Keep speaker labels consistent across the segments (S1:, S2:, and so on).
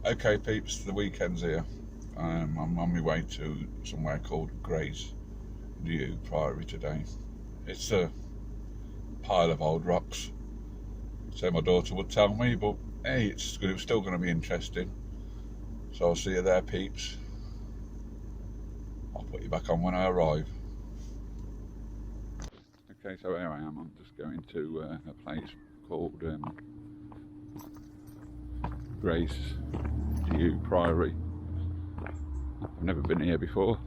S1: Okay peeps, the weekend's here. I'm on my way to somewhere called Dieu Priory today. It's a pile of old rocks, so my daughter would tell me, but hey, it's still going to be interesting. So I'll see you there peeps. I'll put you back on when I arrive. Okay, so here I am. I'm just going to a place called Dieu Priory. I've never been here before.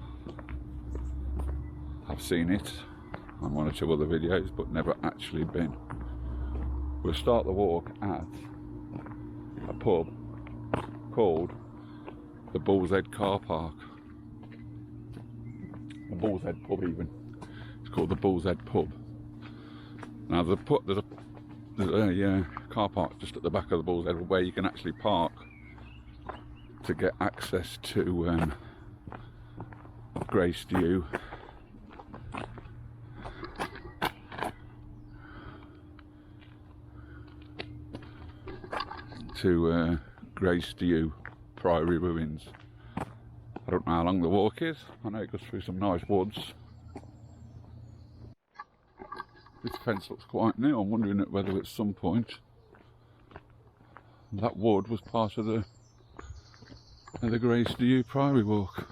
S1: I've seen it on one or two other videos, but never actually been. We'll start the walk at a pub called the Bull's Head Car Park. The Bull's Head Pub even. It's called the Bull's Head Pub. Now there's a car park just at the back of the Bull's Head where you can actually park to get access to Dieu. To Dieu Priory ruins. I don't know how long the walk is. I know it goes through some nice woods. This fence looks quite new. I'm wondering whether at some point that wood was part of the Dieu Priory walk.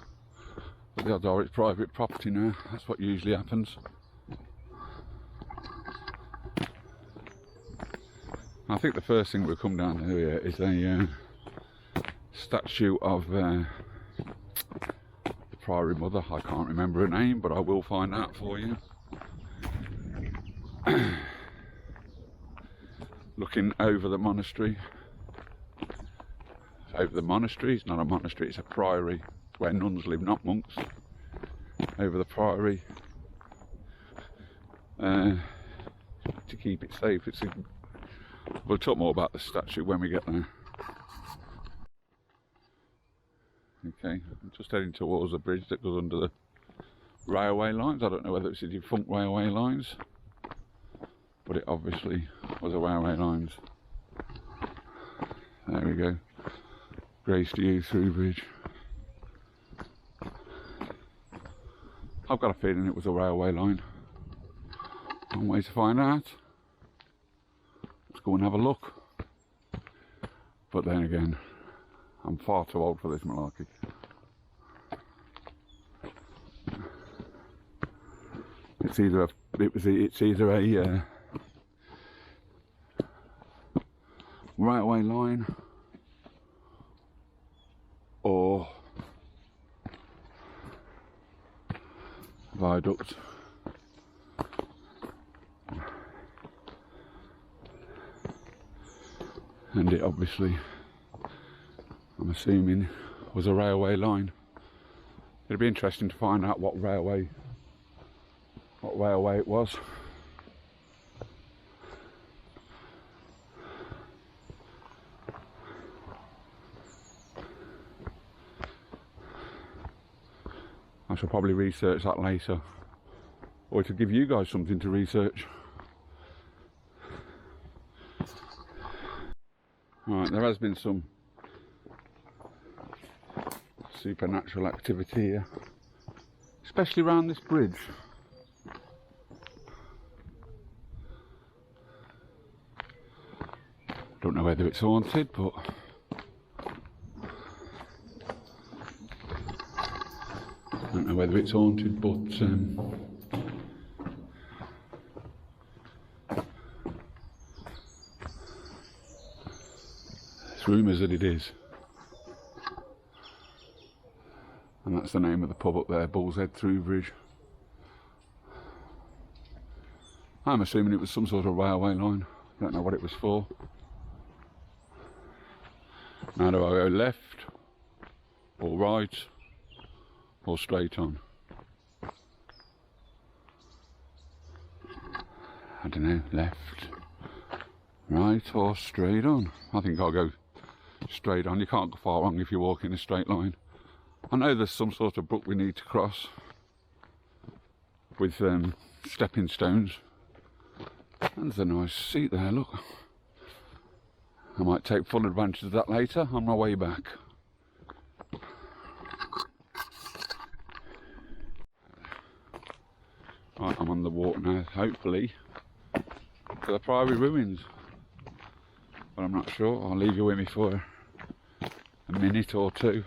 S1: But the odds are it's private property now. That's what usually happens. I think the first thing we'll come down to here is a statue of the Priory Mother. I can't remember her name, but I will find out for you. Looking over the monastery. Over the monastery, it's not a monastery, it's a priory where nuns live, not monks. Over the priory to keep it safe. We'll talk more about the statue when we get there. Okay, I'm just heading towards the bridge that goes under the railway lines. I don't know whether it's the defunct railway lines, but it obviously was a railway lines. There we go. Dieu through bridge. I've got a feeling it was a railway line. One way to find out. Let's go and have a look. But then again, I'm far too old for this malarkey. It's either a railway line or viaduct. And it obviously, I'm assuming, was a railway line. It'd be interesting to find out what railway it was. I shall probably research that later, or to give you guys something to research. Right, there has been some supernatural activity here, especially around this bridge. Don't know whether it's haunted, but there's rumours that it is. And that's the name of the pub up there, Bull's Head Through Bridge. I'm assuming it was some sort of railway line. Don't know what it was for. Now do I go left, or right, or straight on? I don't know, left, right, or straight on? I think I'll go straight on. You can't go far wrong if you walk in a straight line. I know there's some sort of brook we need to cross with stepping stones. And there's a nice seat there, look. I might take full advantage of that later on my way back. Right, I'm on the walk now, hopefully, to the Priory ruins. But I'm not sure. I'll leave you with me for a minute or two.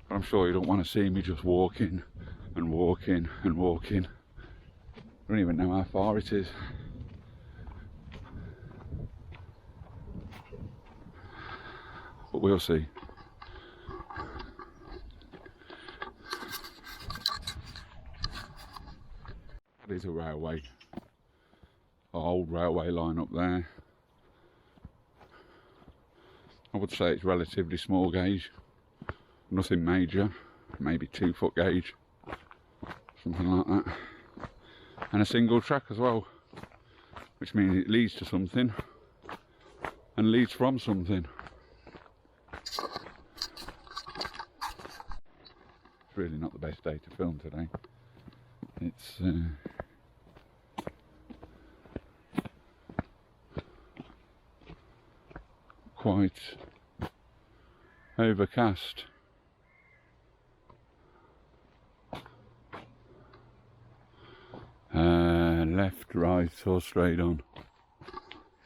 S1: But I'm sure you don't want to see me just walking and walking and walking. I don't even know how far it is. But we'll see. There's a railway, an old railway line up there. I would say it's relatively small gauge, nothing major, maybe 2 foot gauge, something like that. And a single track as well, which means it leads to something and leads from something. It's really not the best day to film today. It's quite overcast. Left, right or straight on?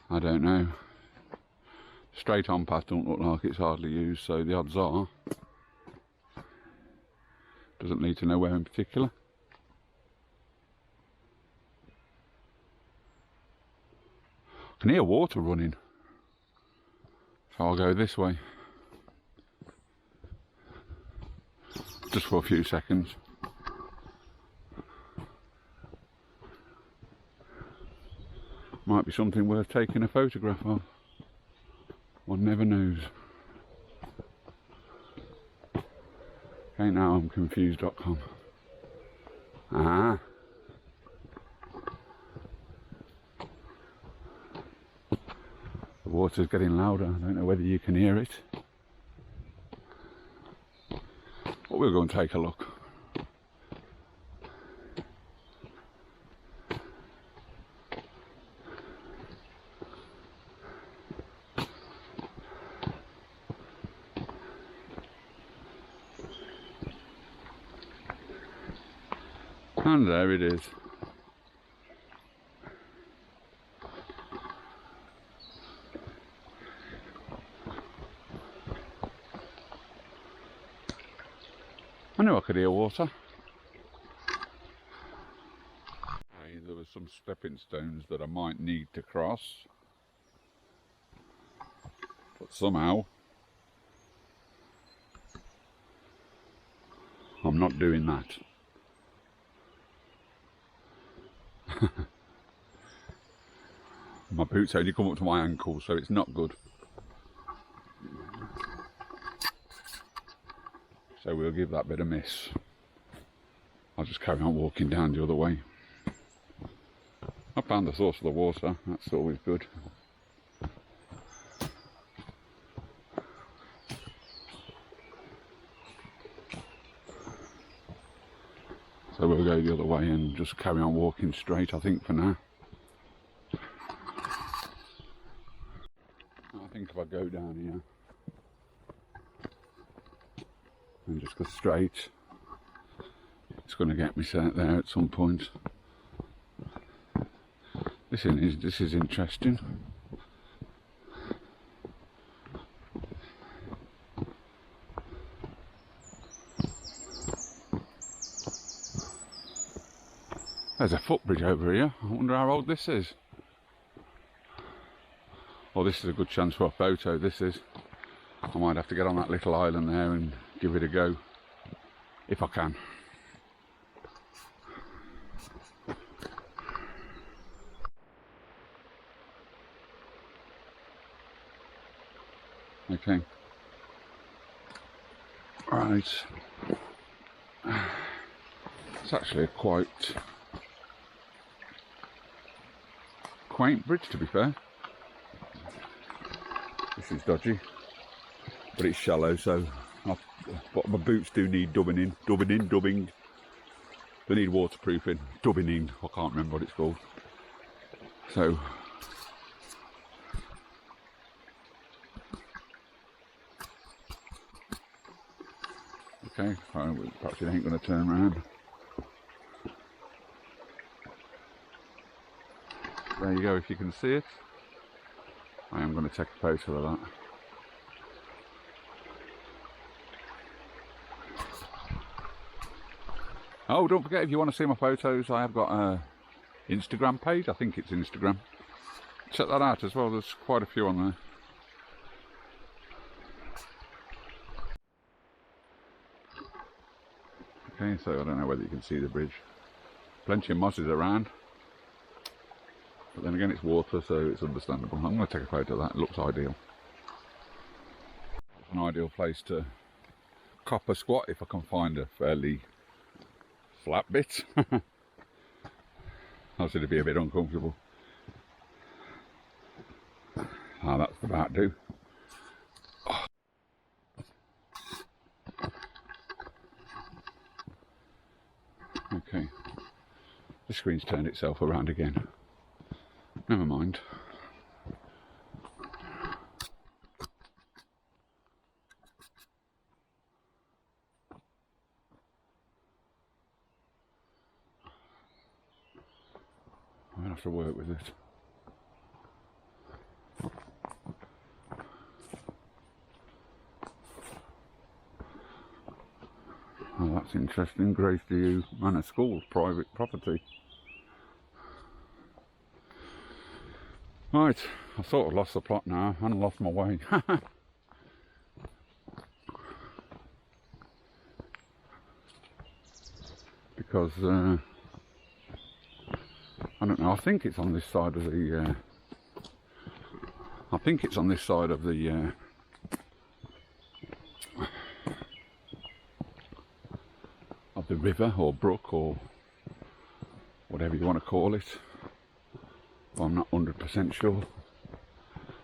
S1: I don't know. Straight on path don't look like it's hardly used, so the odds are doesn't need to know where in particular. I can hear water running, so I'll go this way just for a few seconds. Might be something worth taking a photograph of. One never knows. Okay, now I'm confused.com. Ah. The water's getting louder. I don't know whether you can hear it. But we'll go and take a look. And there it is. I knew I could hear water. There were some stepping stones that I might need to cross, but somehow I'm not doing that. My boots only come up to my ankles, so it's not good. So we'll give that bit a miss. I'll just carry on walking down the other way. I found the source of the water, that's always good. So we'll go the other way and just carry on walking straight, I think, for now. I think if I go down here and just go straight, it's going to get me set there at some point. This is interesting. There's a footbridge over here. I wonder how old this is. Well, this is a good chance for a photo, this is. I might have to get on that little island there and give it a go, if I can. Okay. Right. It's actually a quite quaint bridge, to be fair. This is dodgy, but it's shallow, so but my boots do need dubbing. They need waterproofing, dubbing. I can't remember what it's called. So Okay, perhaps it ain't going to turn around. There you go, if you can see it. I am going to take a photo of that. Oh, don't forget, if you want to see my photos, I have got a Instagram page. I think it's Instagram. Check that out as well, there's quite a few on there. Okay, so I don't know whether you can see the bridge. Plenty of mosses around. But then again, it's water, so it's understandable. I'm going to take a photo of that, it looks ideal. It's an ideal place to cop a squat if I can find a fairly flat bit. Else it'd be a bit uncomfortable. Ah, that's about do. Oh. Okay, the screen's turned itself around again. Never mind. I'm gonna have to work with it. Oh, that's interesting. Grace Dieu Manor School, private property. Right, I sort of lost the plot now and lost my way. Because I don't know, I think it's on this side of the I think it's on this side of the river or brook or whatever you want to call it. I'm not 100% sure.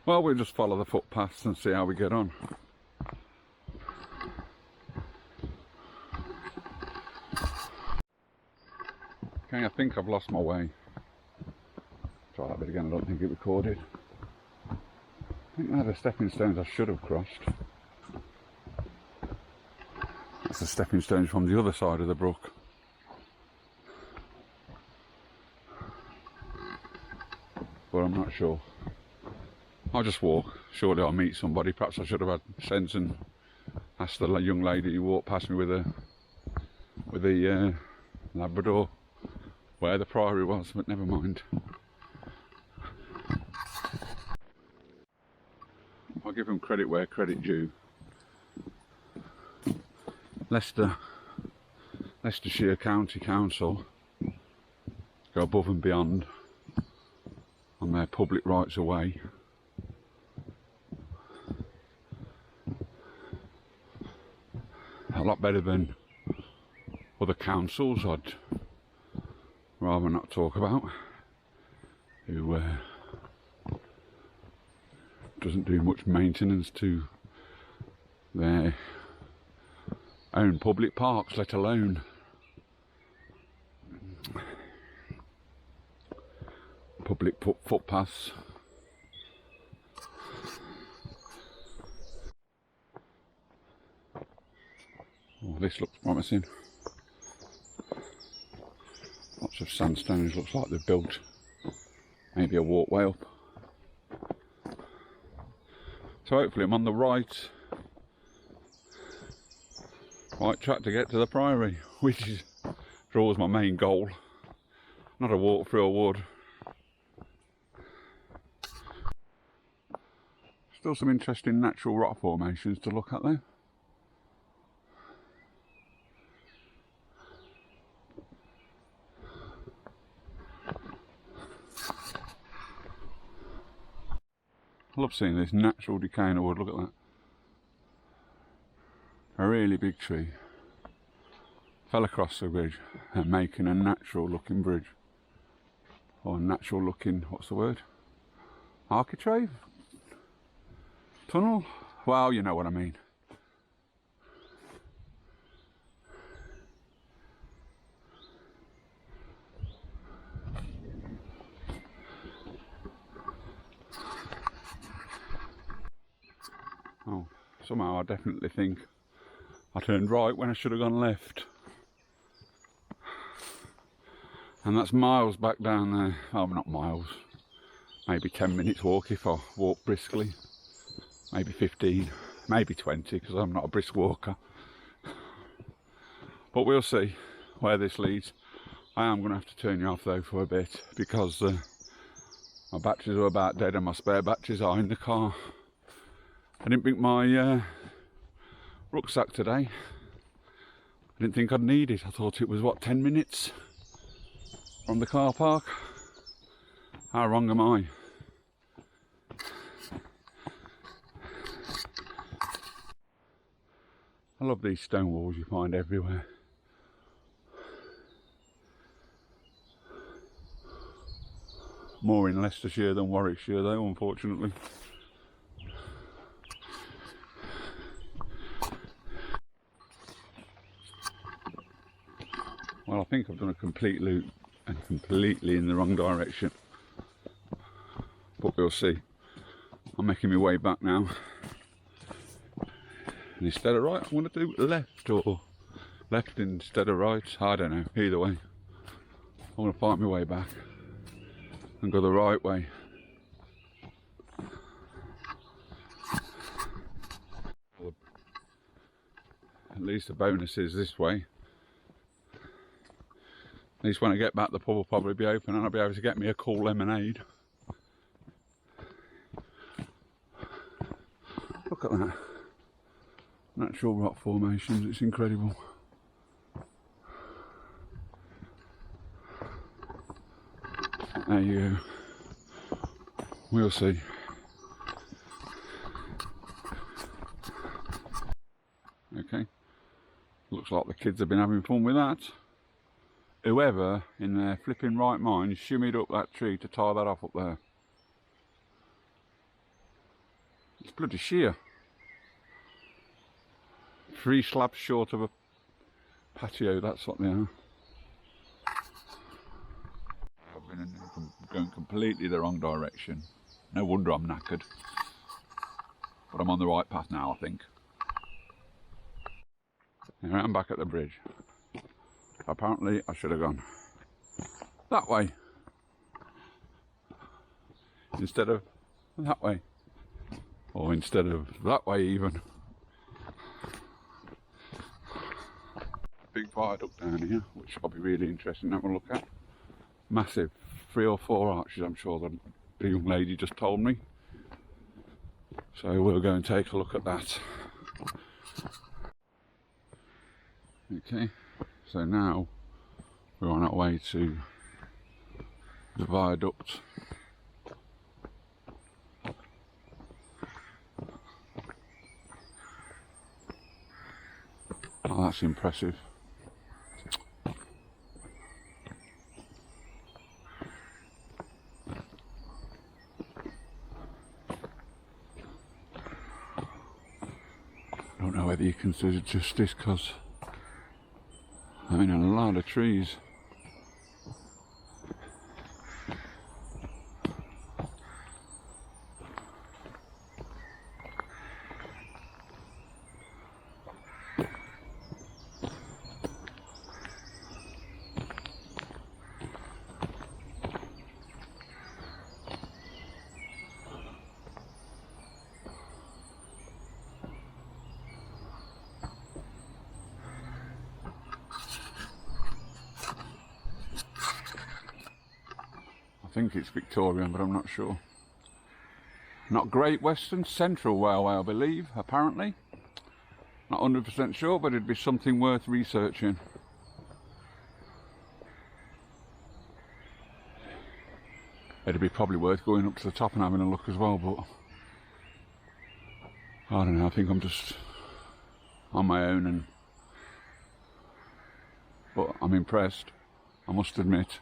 S1: Well, we'll just follow the footpaths and see how we get on. Okay, I think I've lost my way. Try that bit again, I don't think it recorded. I think they're the stepping stones I should have crossed. That's the stepping stones from the other side of the brook. But I'm not sure. I'll just walk. Surely I'll meet somebody. Perhaps I should have had sense and asked the young lady who walked past me with the Labrador where the Priory was, but never mind. I'll give them credit where credit due. Leicestershire County Council go above and beyond on their public rights of way. A lot better than other councils I'd rather not talk about, who doesn't do much maintenance to their own public parks, let alone public footpaths. Oh, this looks promising. Lots of sandstones, looks like they've built maybe a walkway up. So hopefully I'm on the right track to get to the Priory, which is always my main goal. Not a walk through a wood. Still some interesting natural rock formations to look at there. I love seeing this natural decay in a wood, look at that. A really big tree fell across the bridge and making a natural looking bridge. Or natural looking, what's the word? Architrave? Tunnel? Well, you know what I mean. Oh, somehow I definitely think I turned right when I should have gone left. And that's miles back down there. Oh, not miles. Maybe 10 minutes walk if I walk briskly. Maybe 15, maybe 20, because I'm not a brisk walker. But we'll see where this leads. I am going to have to turn you off though for a bit, because my batteries are about dead and my spare batteries are in the car. I didn't bring my rucksack today. I didn't think I'd need it. I thought it was, what, 10 minutes from the car park? How wrong am I? I love these stone walls you find everywhere. More in Leicestershire than Warwickshire though, unfortunately. Well, I think I've done a complete loop and completely in the wrong direction. But we'll see. I'm making my way back now. And instead of right, I'm going to do left, or left instead of right. I don't know. Either way, I'm going to find my way back and go the right way. At least the bonus is this way. At least when I get back, the pub will probably be open and I'll be able to get me a cool lemonade. Look at that. Natural rock formations, it's incredible. There you go. We'll see. Okay. Looks like the kids have been having fun with that. Whoever in their flipping right mind shimmied up that tree to tie that off up there. It's bloody sheer. 3 slabs short of a patio, that's what they are. I've been going completely the wrong direction. No wonder I'm knackered. But I'm on the right path now, I think. Here I'm back at the bridge. Apparently I should have gone that way instead of that way, or instead of that way even. Big viaduct down here, which I'll be really interested in having a look at. Massive, 3 or 4 arches, I'm sure the young lady just told me. So we'll go and take a look at that. Okay, so now we're on our way to the viaduct. Oh, that's impressive. I don't know whether you can do it justice, because I mean, a lot of trees. I think it's Victorian, but I'm not sure. Not Great Western, Central Railway, I believe, apparently. Not 100% sure, but it'd be something worth researching. It'd be probably worth going up to the top and having a look as well, but I don't know, I think I'm just on my own, but I'm impressed, I must admit.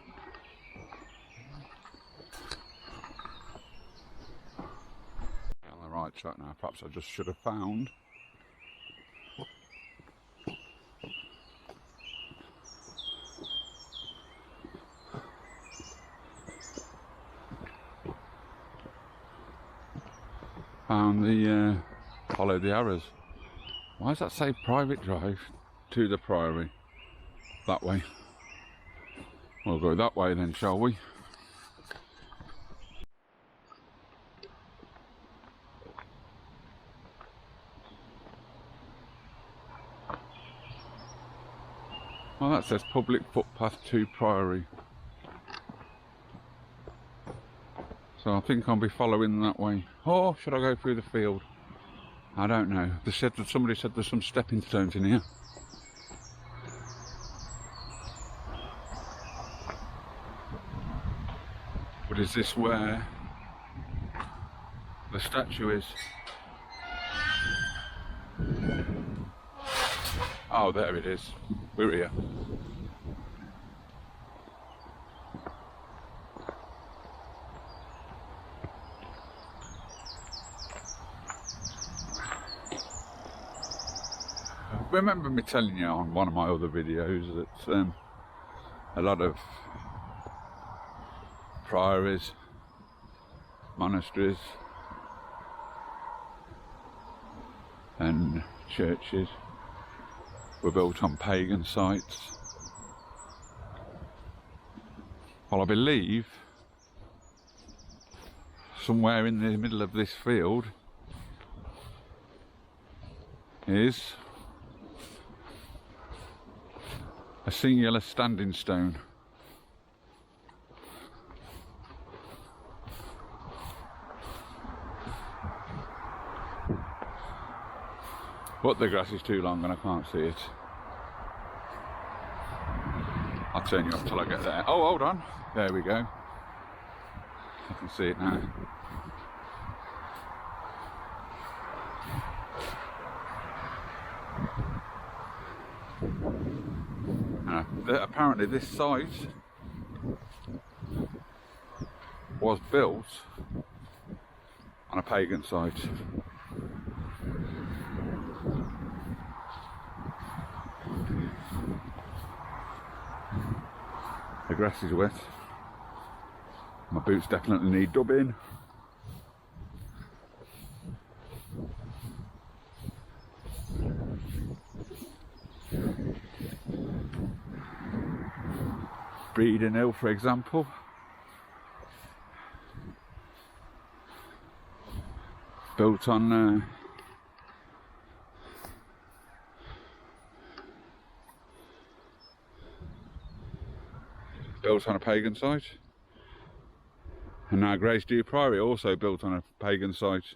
S1: On the right track now, perhaps I just should have found. Found the, followed the arrows. Why does that say private drive to the Priory? That way. We'll go that way then, shall we? Well, that says public footpath to Priory. So I think I'll be following that way. Or should I go through the field? I don't know. They said that somebody said there's some stepping stones in here. But is this where the statue is? Oh, there it is. We're here. Remember me telling you on one of my other videos that a lot of priories, monasteries and churches were built on pagan sites. Well, I believe somewhere in the middle of this field is a singular standing stone. But the grass is too long and I can't see it. I'll turn you off till I get there. Oh, hold on. There we go. I can see it now. Apparently this site was built on a pagan site. The grass is wet. My boots definitely need dubbing. Breeding Hill, for example. Built on a pagan site. And now Dieu Priory also built on a pagan site.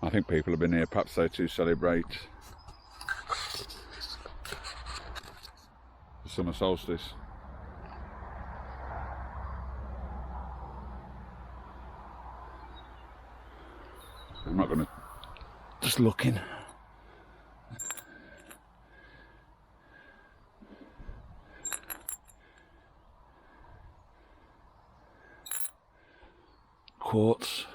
S1: I think people have been here perhaps so to celebrate the summer solstice. I'm not going to, just looking. Quartz.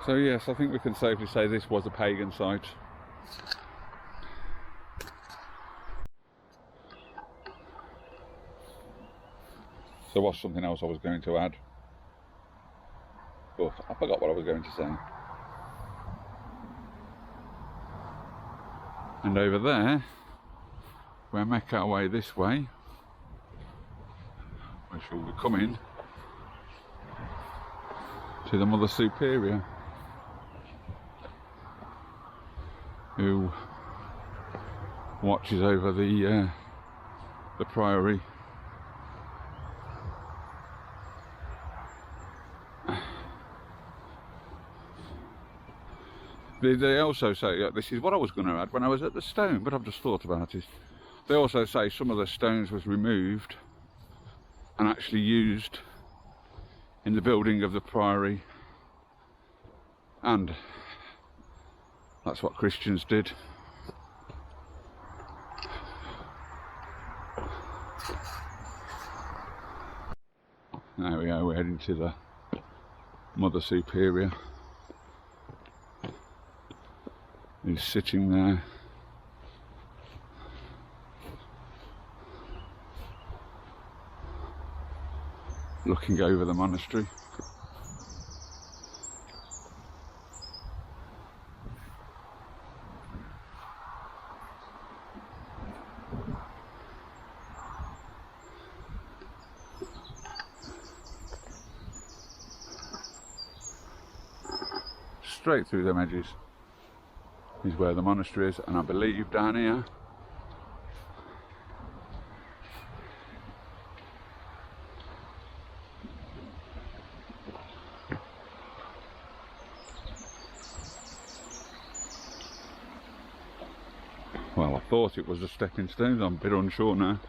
S1: So yes, I think we can safely say this was a pagan site. There was something else I was going to add, but I forgot what I was going to say. And over there, we'll make our way this way. We shall be coming to the Mother Superior, who watches over the Priory. They also say, this is what I was going to add when I was at the stone, but I've just thought about it. They also say some of the stones was removed and actually used in the building of the Priory, and that's what Christians did. There we are, we're heading to the Mother Superior, who's sitting there. looking over the monastery. Straight through them edges is where the monastery is, and I believe down here well, I thought it was the stepping stones, I'm a bit unsure now.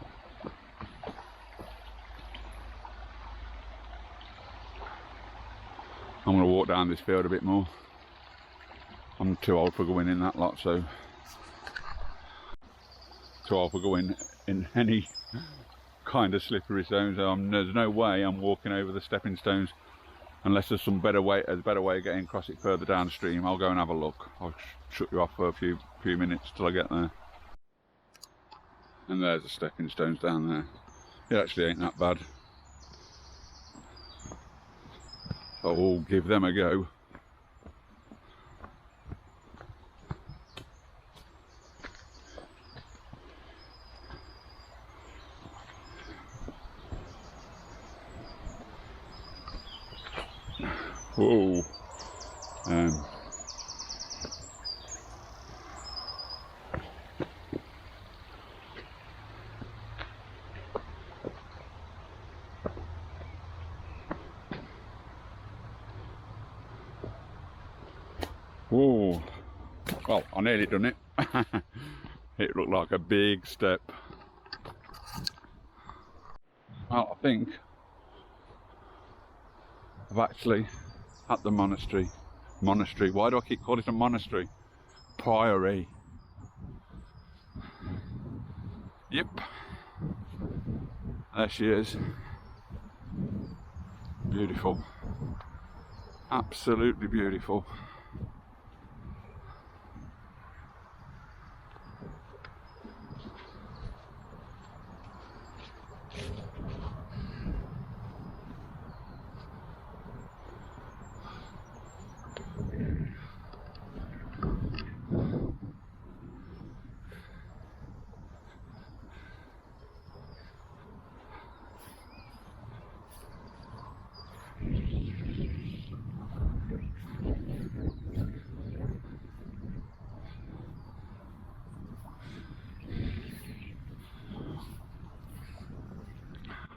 S1: I'm going to walk down this field a bit more. I'm too old for going in that lot, so too old for going in any kind of slippery stones. There's no way I'm walking over the stepping stones unless there's some better way of getting across it further downstream. I'll go and have a look. I'll shut you off for a few minutes till I get there. And there's the stepping stones down there. It actually ain't that bad. So we'll give them a go. Whoa. Whoa. Well, I nearly done it. It looked like a big step. Well, I think I've actually at the monastery. Why do I keep calling it a monastery? Priory. Yep. There she is. Beautiful. Absolutely beautiful.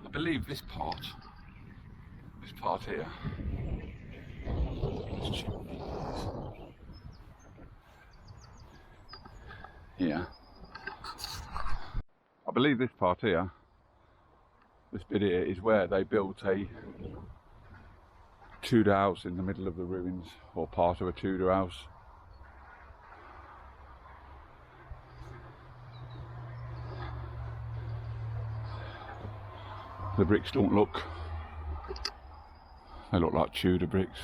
S1: I believe this part here, I believe this part here, this bit here, is where they built a Tudor house in the middle of the ruins, or part of a Tudor house. The bricks don't look, they look like Tudor bricks.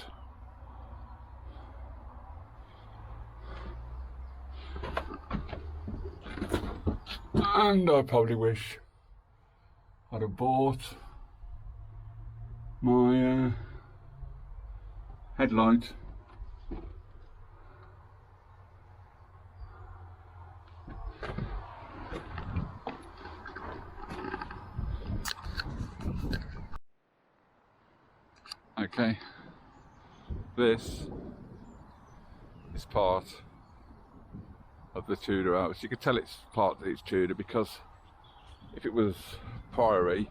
S1: And I probably wish I'd have bought my headlight. Okay, this is part of the Tudor house. You could tell it's part that it's Tudor because if it was Priory,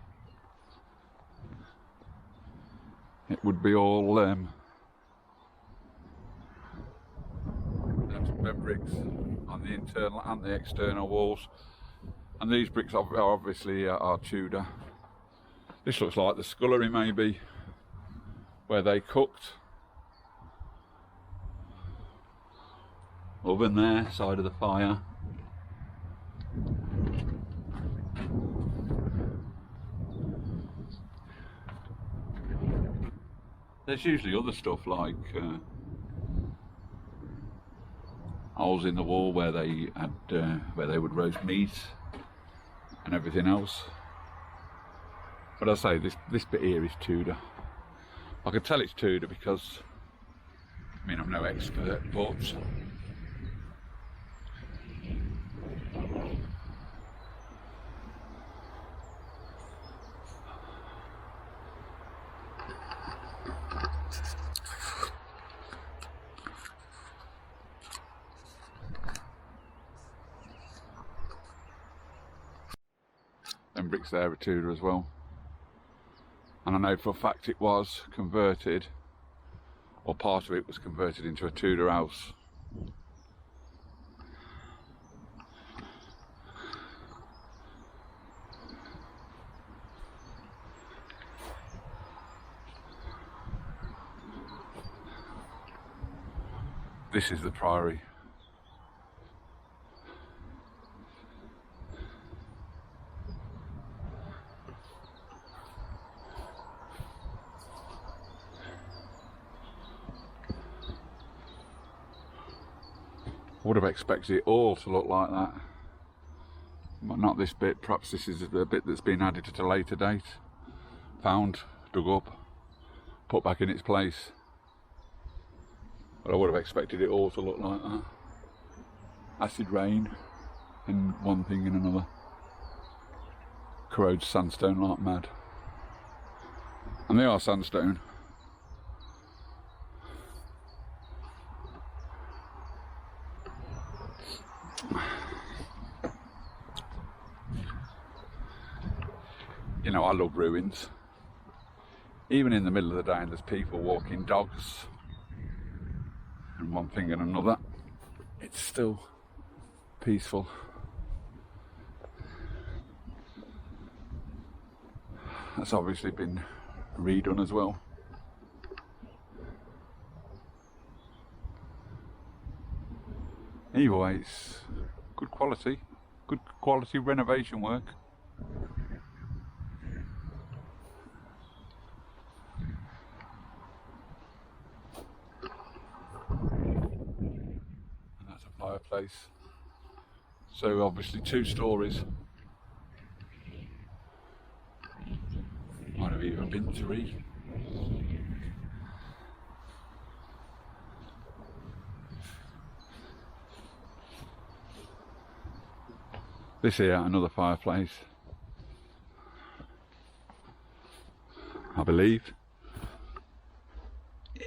S1: it would be all them bricks on the internal and the external walls, and these bricks are obviously are Tudor. This looks like the scullery maybe, where they cooked. Oven there, side of the fire. There's usually other stuff like holes in the wall where they had where they would roast meat and everything else. But I say this bit here is Tudor. I can tell it's Tudor because, I mean, I'm no expert, but them bricks there are Tudor as well. And I know for a fact it was converted, or part of it was converted into a Tudor house. This is the Priory. I would have expected it all to look like that, but not this bit. Perhaps this is the bit that's been added at a later date, found, dug up, put back in its place. But I would have expected it all to look like that. Acid rain and one thing and another. Corrodes sandstone like mad. And they are sandstone. You know, I love ruins. Even in the middle of the day, there's people walking dogs and one thing and another. It's still peaceful. That's obviously been redone as well. Either way, it's good quality renovation work. Fireplace. So obviously 2 stories. Might have even been 3. This here, another fireplace, I believe.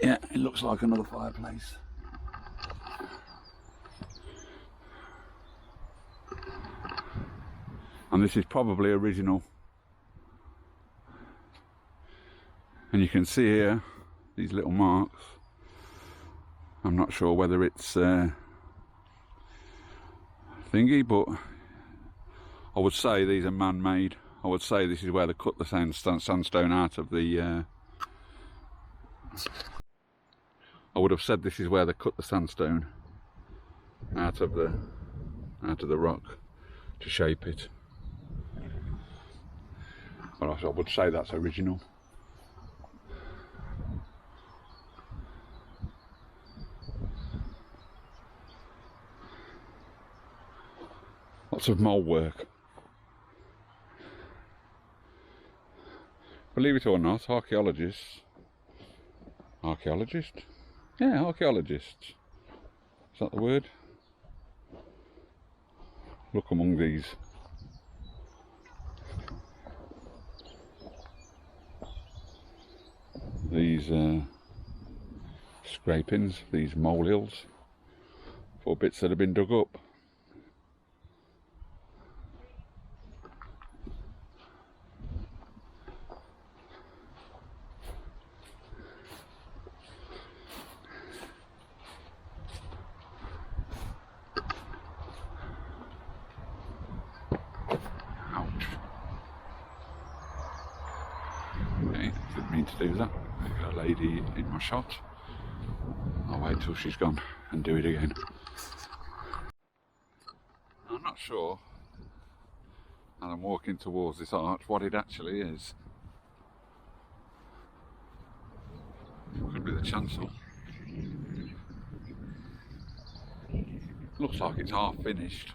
S1: Yeah, it looks like another fireplace. And this is probably original. And you can see here these little marks. I'm not sure whether it's thingy, but I would say these are man-made. I would say this is where they cut the sandstone out of the I would have said this is where they cut the sandstone out of the rock to shape it. But I would say that's original. Lots of mould work. Believe it or not, archaeologists. Yeah, archaeologists. Is that the word? Look among these. Scrapings, these molehills, for bits that have been dug up. Ouch. Okay, didn't mean to do that. I've got a lady in my shot. I'll wait till she's gone and do it again. I'm not sure, and I'm walking towards this arch, what it actually is. It could be the chancel. Looks like it's half finished.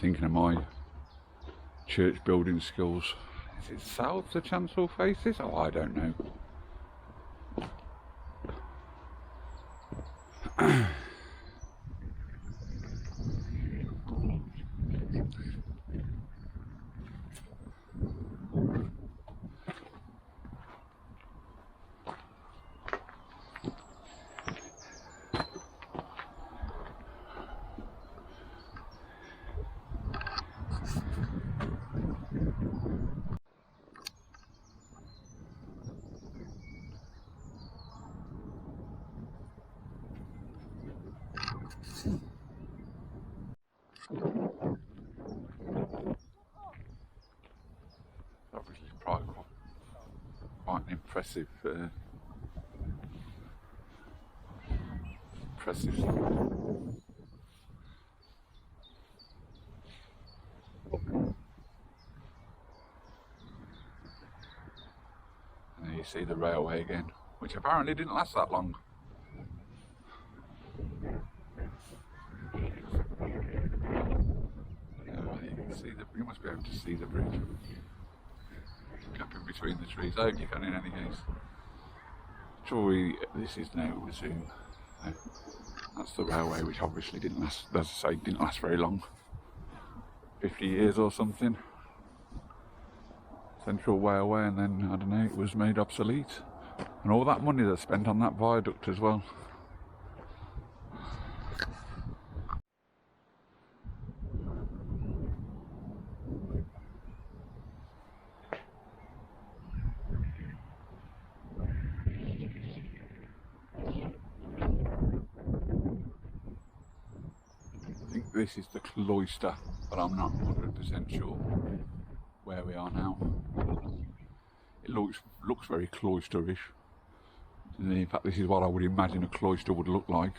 S1: thinking of my church building skills. Is it south the chancel faces? Oh, I don't know. Obviously quite an impressive and there you see the railway again, which apparently didn't last that long. You must be able to see the bridge. Gap in between the trees. I hope you can in any case. Surely this is now Zouch. That's the railway, which obviously didn't last, as I say, didn't last very long. 50 years or something. Central Railway, and then, I don't know, it was made obsolete. And all that money that's spent on that viaduct as well. This is the cloister, but I'm not 100% sure where we are now. It looks very cloisterish. In fact, this is what I would imagine a cloister would look like.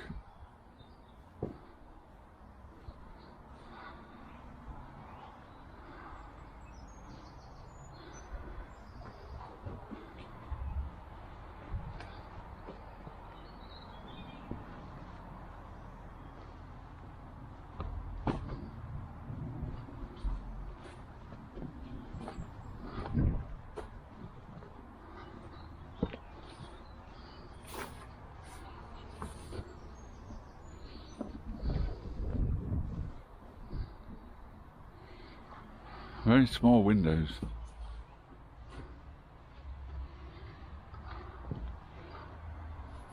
S1: Very small windows.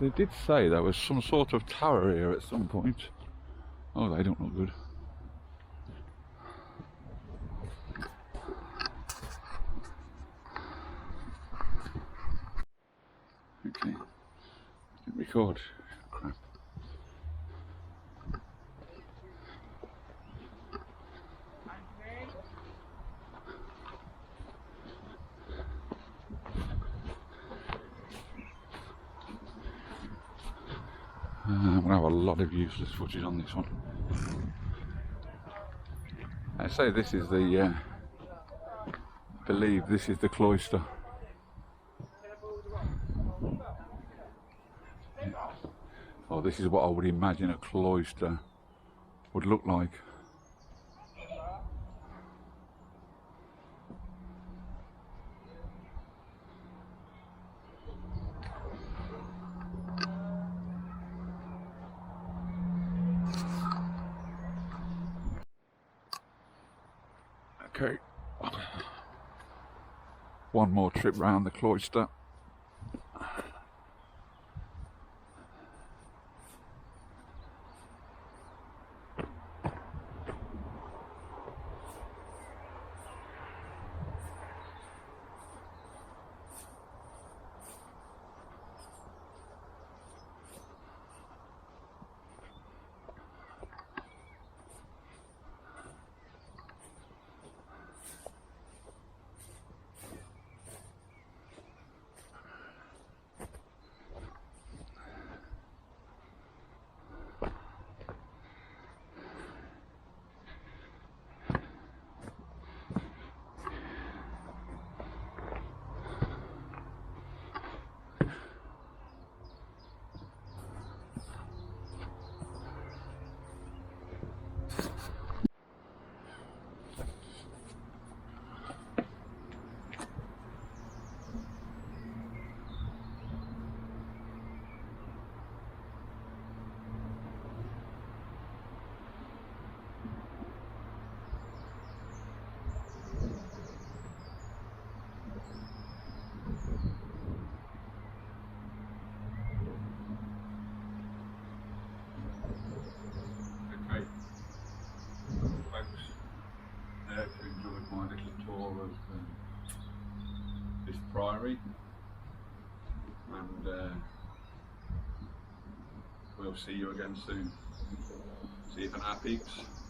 S1: They did say there was some sort of tower here at some point. Oh, they don't look good. Okay. Didn't record. Crap. I'm going to have a lot of useless footage on this one. I say this is the, I believe this is the cloister. Or this is what I would imagine a cloister would look like. Okay, one more trip round the cloister. hope you enjoyed my little tour of this priory, and we'll see you again soon. See you for now, peeps.